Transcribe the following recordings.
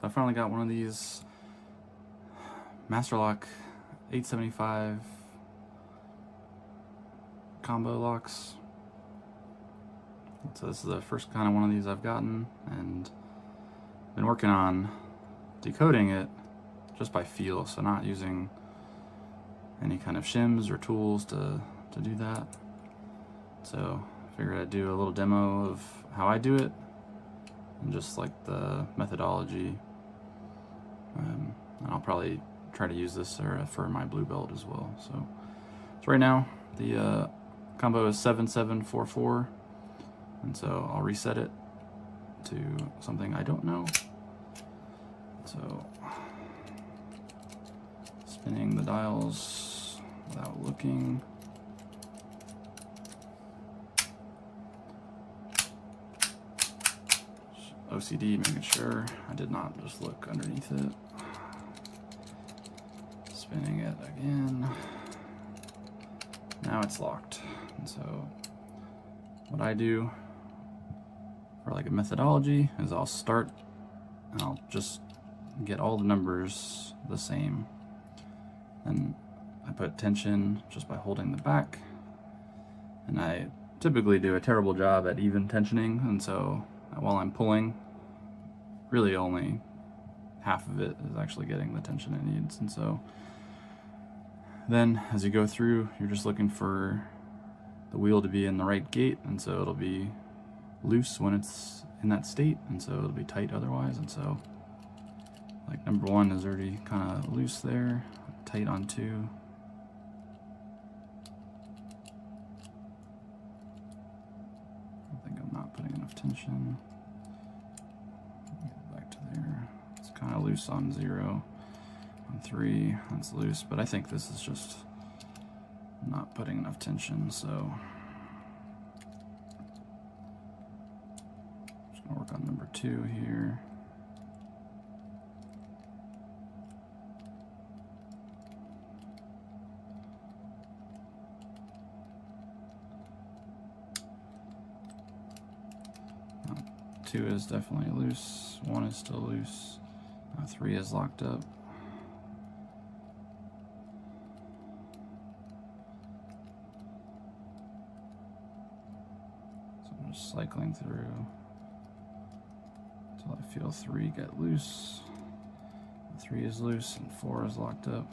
I finally got one of these Master-Lock 875 combo locks. So this is the first kind of one of these I've gotten, and been working on decoding it just by feel, so not using any kind of shims or tools to do that. So I figured I'd do a little demo of how I do it and just like the methodology. And I'll probably try to use this for my blue belt as well. So right now the combo is 7744, and so I'll reset it to something I don't know. So spinning the dials without looking. OCD, making sure I did not just look underneath it. Spinning it again. Now it's locked. And so what I do for like a methodology is I'll start and I'll just get all the numbers the same. And I put tension just by holding the back. And I typically do a terrible job at even tensioning, and so while I'm pulling, really only half of it is actually getting the tension it needs. And so then as you go through, you're just looking for the wheel to be in the right gate, and so it'll be loose when it's in that state, and so it'll be tight otherwise. And so like number 1 is already kind of loose there, tight on 2. I think I'm not putting enough tension. Get back to there. It's kind of loose on 0. On 3, that's loose, but I think this is just not putting enough tension, so just gonna work on number 2 here. Now, 2 is definitely loose, 1 is still loose, 3 is locked up. Cycling through until I feel 3 get loose. 3 is loose and 4 is locked up.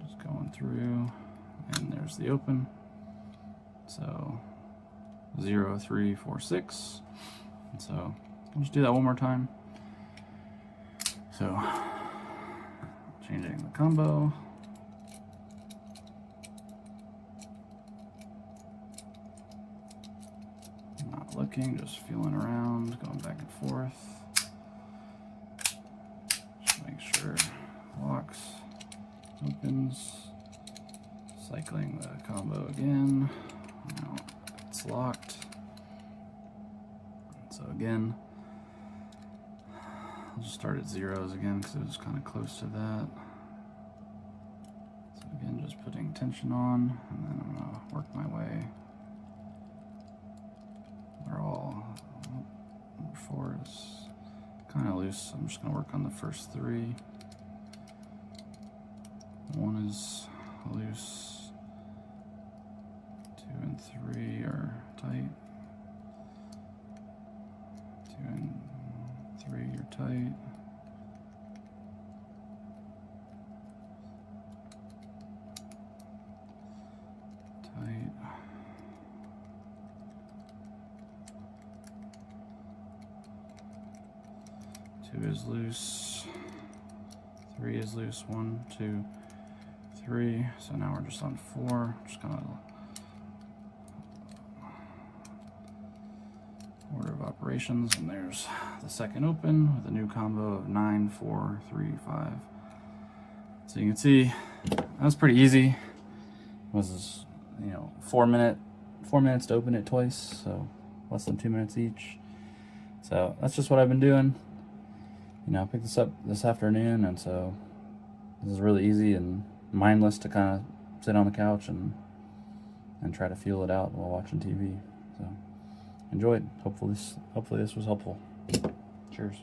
Just going through, and there's the open. So 0, 3, 4, 6. And so I'll just do that one more time. So changing the combo. Looking, just feeling around, going back and forth. Just make sure locks, opens, cycling the combo again. Now it's locked. So again, I'll just start at zeros again because it was kind of close to that. So again, just putting tension on, and then I'm gonna work my way. They're all, number 4 is kind of loose, so I'm just going to work on the first 3. 1 is loose, 2 and 3 are tight, 2 and 3 are tight. Tight. 2 is loose, 3 is loose, 1, 2, 3. So now we're just on 4. Just kind of order of operations, and there's the second open with a new combo of 9, 4, 3, 5. So you can see that was pretty easy. It was, 4 minutes to open it twice, so less than 2 minutes each. So that's just what I've been doing. I picked this up this afternoon, and so this is really easy and mindless to kind of sit on the couch and try to feel it out while watching TV. So enjoy it. Hopefully this was helpful. Cheers.